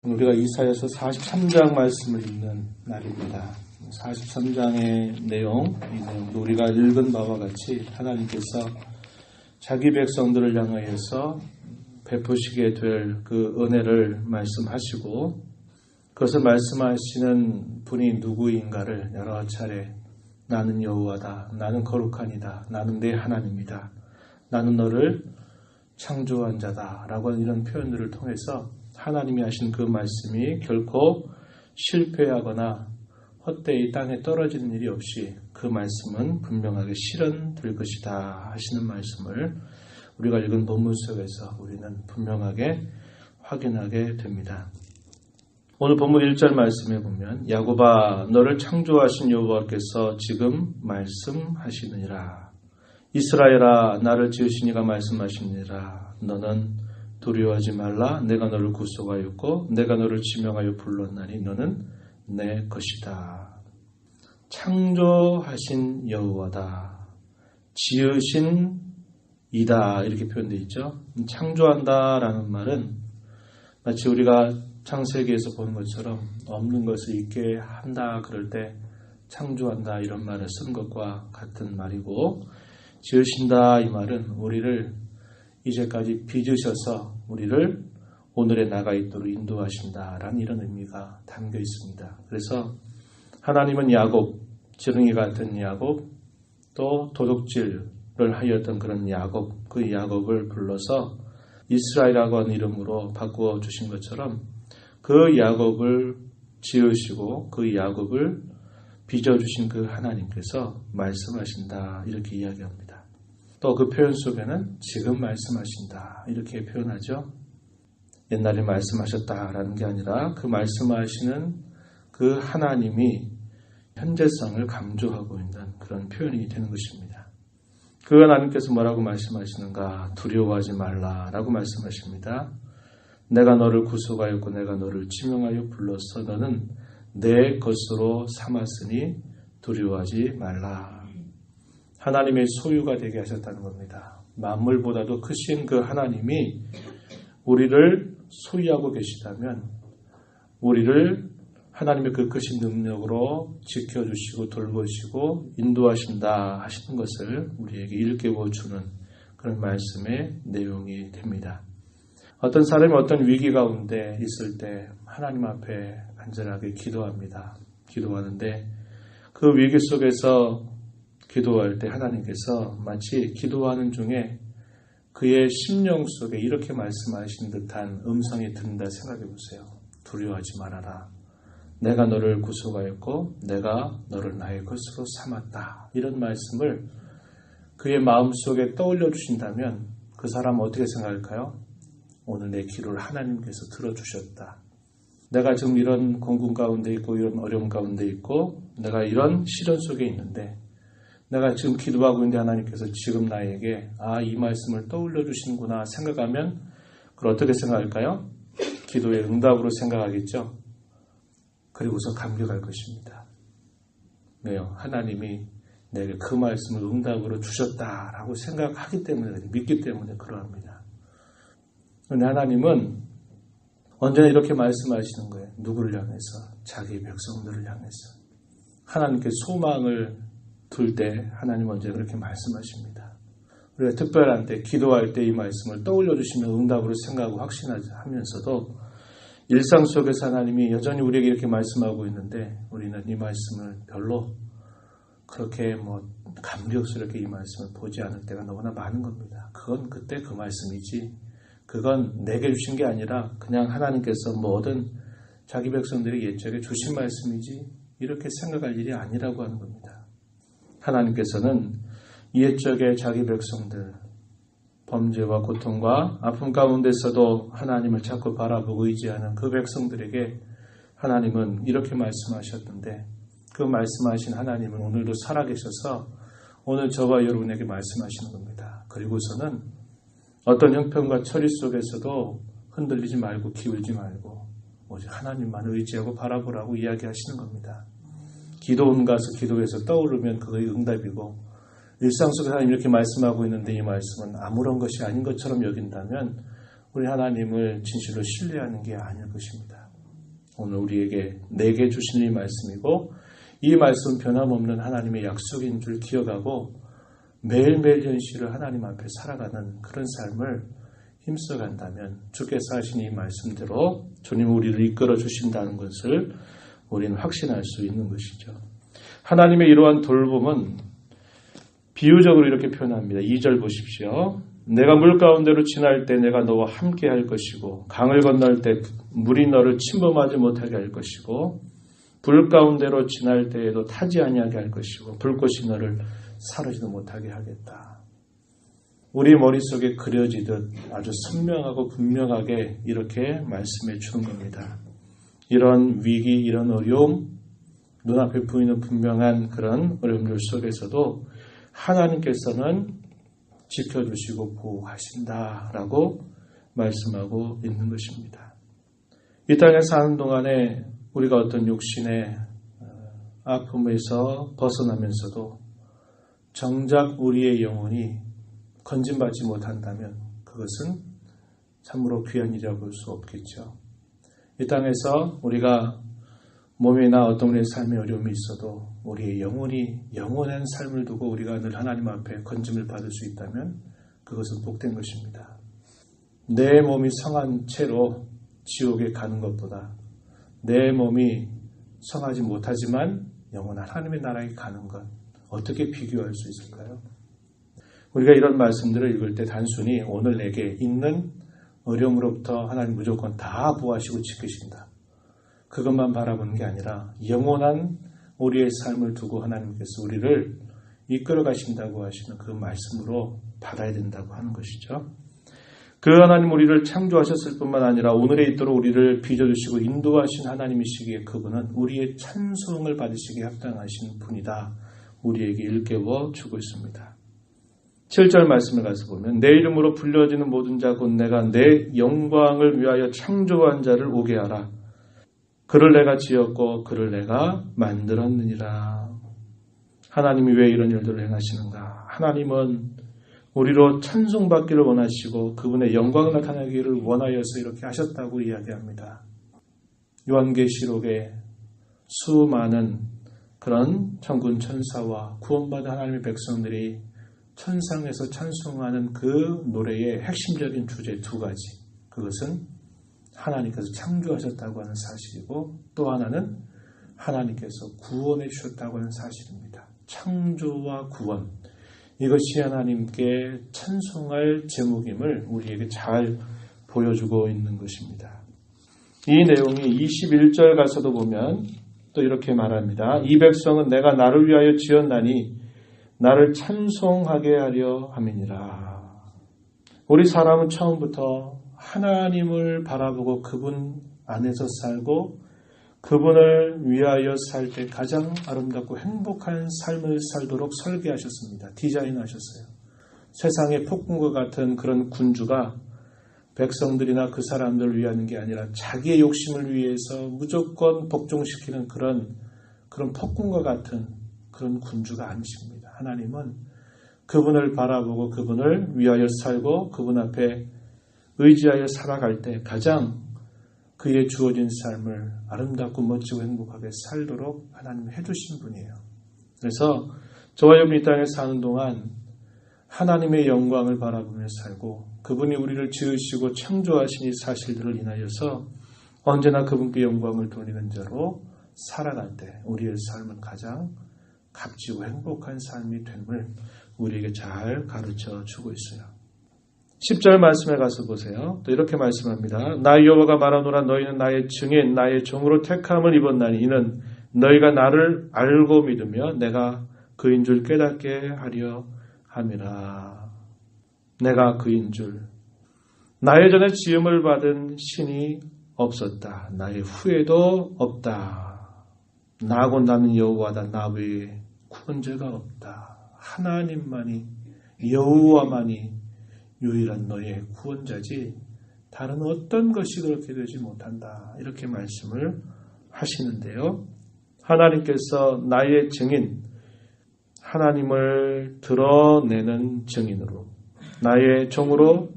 우리가 이사야서 43장 말씀을 읽는 날입니다. 43장의 내용, 이 내용도 우리가 읽은 바와 같이 하나님께서 자기 백성들을 향하여서 베푸시게 될 그 은혜를 말씀하시고 그것을 말씀하시는 분이 누구인가를 여러 차례 나는 여호와다, 나는 거룩하니다, 나는 내 하나님이다, 나는 너를 창조한 자다 라고 하는 이런 표현들을 통해서 하나님이 하신 그 말씀이 결코 실패하거나 헛되이 땅에 떨어지는 일이 없이 그 말씀은 분명하게 실현될 것이다 하시는 말씀을 우리가 읽은 본문 속에서 우리는 분명하게 확인하게 됩니다. 오늘 본문 1절 말씀에 보면 야곱아 너를 창조하신 여호와께서 지금 말씀하시느니라. 이스라엘아 나를 지으신 이가 말씀하시느니라. 너는 두려워하지 말라. 내가 너를 구속하였고 내가 너를 지명하여 불렀나니 너는 내 것이다. 창조하신 여호와다. 지으신 이다 이렇게 표현되어 있죠. 창조한다라는 말은 마치 우리가 창세기에서 보는 것처럼 없는 것을 있게 한다 그럴 때 창조한다 이런 말을 쓰는 것과 같은 말이고, 지으신다 이 말은 우리를 이제까지 빚으셔서 우리를 오늘에 나가 있도록 인도하신다라는 이런 의미가 담겨 있습니다. 그래서 하나님은 야곱, 지렁이 같은 야곱, 또 도둑질을 하였던 그런 야곱, 그 야곱을 불러서 이스라엘이라고 하는 이름으로 바꾸어 주신 것처럼 그 야곱을 지으시고 그 야곱을 빚어주신 그 하나님께서 말씀하신다 이렇게 이야기합니다. 또 그 표현 속에는 지금 말씀하신다 이렇게 표현하죠. 옛날에 말씀하셨다라는 게 아니라 그 말씀하시는 그 하나님이 현재성을 강조하고 있는 그런 표현이 되는 것입니다. 그 하나님께서 뭐라고 말씀하시는가? 두려워하지 말라라고 말씀하십니다. 내가 너를 구속하였고 내가 너를 지명하여 불렀어. 너는 내 것으로 삼았으니 두려워하지 말라. 하나님의 소유가 되게 하셨다는 겁니다. 만물보다도 크신 그 하나님이 우리를 소유하고 계시다면 우리를 하나님의 그 크신 능력으로 지켜주시고 돌보시고 인도하신다 하시는 것을 우리에게 일깨워주는 그런 말씀의 내용이 됩니다. 어떤 사람이 어떤 위기 가운데 있을 때 하나님 앞에 간절하게 기도합니다. 기도하는데 그 위기 속에서 기도할 때 하나님께서 마치 기도하는 중에 그의 심령 속에 이렇게 말씀하신 듯한 음성이 든다 생각해 보세요. 두려워하지 말아라. 내가 너를 구속하였고 내가 너를 나의 것으로 삼았다. 이런 말씀을 그의 마음속에 떠올려 주신다면 그 사람은 어떻게 생각할까요? 오늘 내 기도를 하나님께서 들어주셨다. 내가 지금 이런 공군 가운데 있고 이런 어려움 가운데 있고 내가 이런 시련 속에 있는데 내가 지금 기도하고 있는데 하나님께서 지금 나에게 이 말씀을 떠올려 주시는구나 생각하면 그걸 어떻게 생각할까요? 기도의 응답으로 생각하겠죠. 그리고서 감격할 것입니다. 왜요? 하나님이 내게 그 말씀을 응답으로 주셨다라고 생각하기 때문에 믿기 때문에 그러합니다. 그런데 하나님은 언제나 이렇게 말씀하시는 거예요. 누구를 향해서? 자기 백성들을 향해서. 하나님께 소망을 둘 때 하나님 언제 그렇게 말씀하십니다. 우리가 특별한 때 기도할 때 이 말씀을 떠올려 주시면 응답으로 생각하고 확신하면서도 일상 속에서 하나님이 여전히 우리에게 이렇게 말씀하고 있는데 우리는 이 말씀을 별로 그렇게 감격스럽게 이 말씀을 보지 않을 때가 너무나 많은 겁니다. 그건 그때 그 말씀이지 그건 내게 주신 게 아니라 그냥 하나님께서 뭐든 자기 백성들이 옛적에 주신 말씀이지 이렇게 생각할 일이 아니라고 하는 겁니다. 하나님께서는 옛적에 자기 백성들 범죄와 고통과 아픔 가운데서도 하나님을 자꾸 바라보고 의지하는 그 백성들에게 하나님은 이렇게 말씀하셨는데 그 말씀하신 하나님은 오늘도 살아계셔서 오늘 저와 여러분에게 말씀하시는 겁니다. 그리고서는 어떤 형편과 처리 속에서도 흔들리지 말고 기울지 말고 오직 하나님만을 의지하고 바라보라고 이야기하시는 겁니다. 기도원 가서 기도해서 떠오르면 그것이 응답이고 일상 속에 하나님 이렇게 말씀하고 있는데 이 말씀은 아무런 것이 아닌 것처럼 여긴다면 우리 하나님을 진실로 신뢰하는 게 아닐 것입니다. 오늘 내게 주신 이 말씀이고 이 말씀은 변함없는 하나님의 약속인 줄 기억하고 매일매일 현실을 하나님 앞에 살아가는 그런 삶을 힘써간다면 주께서 하신 이 말씀대로 주님 우리를 이끌어 주신다는 것을 우리는 확신할 수 있는 것이죠. 하나님의 이러한 돌봄은 비유적으로 이렇게 표현합니다. 2절 보십시오. 내가 물 가운데로 지날 때 내가 너와 함께 할 것이고 강을 건널 때 물이 너를 침범하지 못하게 할 것이고 불 가운데로 지날 때에도 타지 아니하게 할 것이고 불꽃이 너를 사르지도 못하게 하겠다. 우리 머릿속에 그려지듯 아주 선명하고 분명하게 이렇게 말씀해 주는 겁니다. 이런 위기, 이런 어려움, 눈앞에 보이는 분명한 그런 어려움들 속에서도 하나님께서는 지켜주시고 보호하신다라고 말씀하고 있는 것입니다. 이 땅에 사는 동안에 우리가 어떤 육신의 아픔에서 벗어나면서도 정작 우리의 영혼이 건진받지 못한다면 그것은 참으로 귀한 일이라고 볼 수 없겠죠. 이 땅에서 우리가 몸이나 어떤 우리의 삶의 어려움이 있어도 우리의 영혼이 영원한 삶을 두고 우리가 늘 하나님 앞에 건짐을 받을 수 있다면 그것은 복된 것입니다. 내 몸이 성한 채로 지옥에 가는 것보다 내 몸이 성하지 못하지만 영원한 하나님의 나라에 가는 것 어떻게 비교할 수 있을까요? 우리가 이런 말씀들을 읽을 때 단순히 오늘 내게 있는 어려움으로부터 하나님 무조건 다 보호하시고 지키신다. 그것만 바라보는 게 아니라 영원한 우리의 삶을 두고 하나님께서 우리를 이끌어 가신다고 하시는 그 말씀으로 받아야 된다고 하는 것이죠. 그 하나님 우리를 창조하셨을 뿐만 아니라 오늘에 있도록 우리를 빚어주시고 인도하신 하나님이시기에 그분은 우리의 찬송을 받으시기에 합당하신 분이다. 우리에게 일깨워 주고 있습니다. 7절 말씀을 가서 보면 내 이름으로 불려지는 모든 자 곧 내가 내 영광을 위하여 창조한 자를 오게 하라. 그를 내가 지었고 그를 내가 만들었느니라. 하나님이 왜 이런 일들을 행하시는가? 하나님은 우리로 찬송받기를 원하시고 그분의 영광을 나타내기를 원하여서 이렇게 하셨다고 이야기합니다. 요한계시록에 수많은 그런 천군 천사와 구원받은 하나님의 백성들이 천상에서 찬송하는 그 노래의 핵심적인 주제 두 가지. 그것은 하나님께서 창조하셨다고 하는 사실이고 또 하나는 하나님께서 구원해 주셨다고 하는 사실입니다. 창조와 구원. 이것이 하나님께 찬송할 제목임을 우리에게 잘 보여주고 있는 것입니다. 이 내용이 21절 가서도 보면 또 이렇게 말합니다. 이 백성은 내가 나를 위하여 지었나니 나를 찬송하게 하려 함이니라. 우리 사람은 처음부터 하나님을 바라보고 그분 안에서 살고 그분을 위하여 살 때 가장 아름답고 행복한 삶을 살도록 설계하셨습니다. 디자인하셨어요. 세상의 폭군과 같은 그런 군주가 백성들이나 그 사람들을 위하는 게 아니라 자기의 욕심을 위해서 무조건 복종시키는 그런 폭군과 같은 그런 군주가 아니십니다. 하나님은 그분을 바라보고 그분을 위하여 살고 그분 앞에 의지하여 살아갈 때 가장 그의 주어진 삶을 아름답고 멋지고 행복하게 살도록 하나님이 해주신 분이에요. 그래서 저와 여러분이 이 땅에 사는 동안 하나님의 영광을 바라보며 살고 그분이 우리를 지으시고 창조하신 이 사실들을 인하여서 언제나 그분께 영광을 돌리는 자로 살아갈 때 우리의 삶은 가장 값지고 행복한 삶이 됨을 우리에게 잘 가르쳐 주고 있어요. 10절 말씀에 가서 보세요. 또 이렇게 말씀합니다. 나 여호와가 말하노라 너희는 나의 증인 나의 종으로 택함을 입었나니 이는 너희가 나를 알고 믿으며 내가 그인 줄 깨닫게 하려 함이라. 내가 그인 줄. 나의 전에 지음을 받은 신이 없었다. 나의 후에도 없다. 나고 나는 여호와다. 나 외에 구원자가 없다. 하나님만이 여호와만이 유일한 너의 구원자지 다른 어떤 것이 그렇게 되지 못한다. 이렇게 말씀을 하시는데요. 하나님께서 나의 증인, 하나님을 드러내는 증인으로 나의 종으로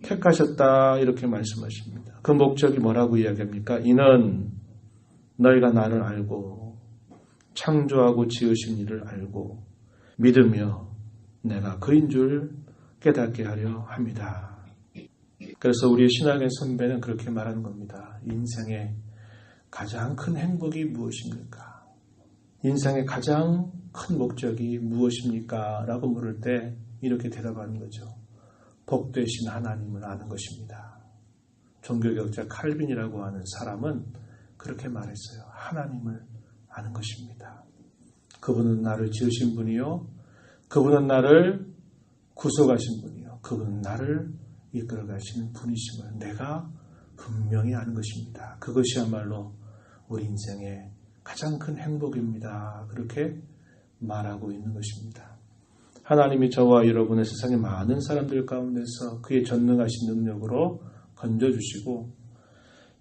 택하셨다. 이렇게 말씀하십니다. 그 목적이 뭐라고 이야기합니까? 이는 너희가 나를 알고 창조하고 지으신 이를 알고 믿으며 내가 그인 줄 깨닫게 하려 합니다. 그래서 우리 신학의 선배는 그렇게 말하는 겁니다. 인생의 가장 큰 행복이 무엇입니까? 인생의 가장 큰 목적이 무엇입니까? 라고 물을 때 이렇게 대답하는 거죠. 복되신 하나님을 아는 것입니다. 종교개혁자 칼빈이라고 하는 사람은 그렇게 말했어요. 하나님을 아는 것입니다. 그분은 나를 지으신 분이요. 그분은 나를 구속하신 분이요. 그분은 나를 이끌어 가시는 분이심을 내가 분명히 아는 것입니다. 그것이야말로 우리 인생의 가장 큰 행복입니다. 그렇게 말하고 있는 것입니다. 하나님이 저와 여러분의 세상의 많은 사람들 가운데서 그의 전능하신 능력으로 건져주시고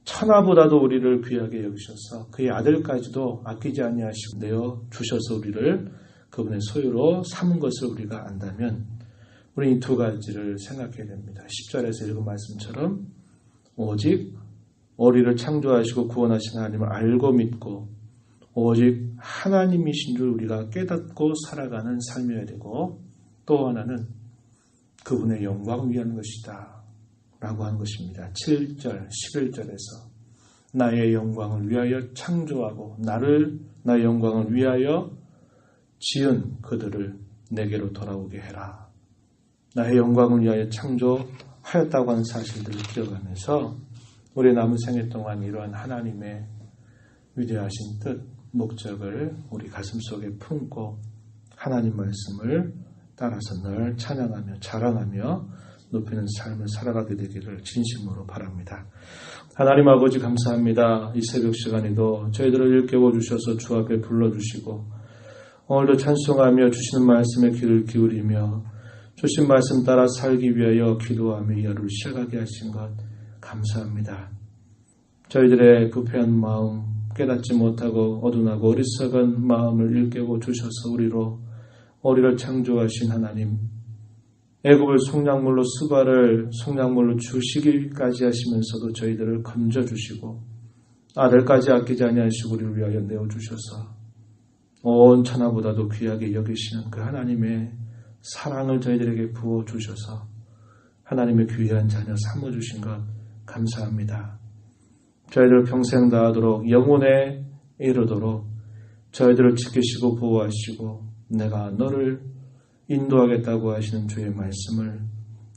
천하보다도 우리를 귀하게 여기셔서 그의 아들까지도 아끼지 아니하시고 내어주셔서 우리를 그분의 소유로 삼은 것을 우리가 안다면 우리는 이 두 가지를 생각해야 됩니다. 10절에서 읽은 말씀처럼 오직 우리를 창조하시고 구원하신 하나님을 알고 믿고 오직 하나님이신 줄 우리가 깨닫고 살아가는 삶이어야 되고 또 하나는 그분의 영광을 위한 것이다 라고 하는 것입니다. 7절, 11절에서 나의 영광을 위하여 창조하고 나의 영광을 위하여 지은 그들을 내게로 돌아오게 해라. 나의 영광을 위하여 창조하였다고 하는 사실들을 기억하면서 우리 남은 생애 동안 이러한 하나님의 위대하신 뜻, 목적을 우리 가슴 속에 품고 하나님 말씀을 따라서 늘 찬양하며 자랑하며 높이는 삶을 살아가게 되기를 진심으로 바랍니다. 하나님 아버지 감사합니다. 이 새벽 시간에도 저희들을 일깨워 주셔서 주 앞에 불러주시고 오늘도 찬송하며 주시는 말씀에 귀를 기울이며 주신 말씀 따라 살기 위하여 기도하며 여를 시작하게 하신 것 감사합니다. 저희들의 부패한 마음 깨닫지 못하고 어둔하고 어리석은 마음을 일깨워 주셔서 우리를 창조하신 하나님 애굽을 속량물로 수발을 속량물로 주시기까지 하시면서도 저희들을 건져주시고 아들까지 아끼지 아니하시고 우리를 위하여 내어주셔서 온 천하보다도 귀하게 여기시는 그 하나님의 사랑을 저희들에게 부어주셔서 하나님의 귀한 자녀 삼아주신 것 감사합니다. 저희들 평생 다하도록 영혼에 이르도록 저희들을 지키시고 보호하시고 내가 너를 인도하겠다고 하시는 주의 말씀을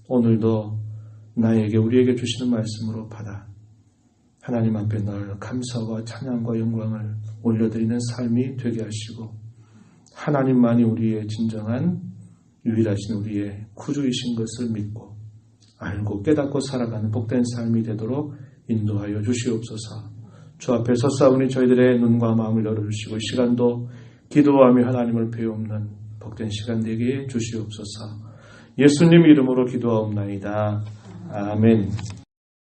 오늘도 나에게 우리에게 주시는 말씀으로 받아 하나님 앞에 늘 감사와 찬양과 영광을 올려드리는 삶이 되게 하시고 하나님만이 우리의 진정한 유일하신 우리의 구주이신 것을 믿고 알고 깨닫고 살아가는 복된 삶이 되도록 인도하여 주시옵소서. 주 앞에 서싸우니 저희들의 눈과 마음을 열어주시고 시간도 기도하며 하나님을 배우는 복된 시간 되게 주시옵소서. 예수님 이름으로 기도하옵나이다. 아멘.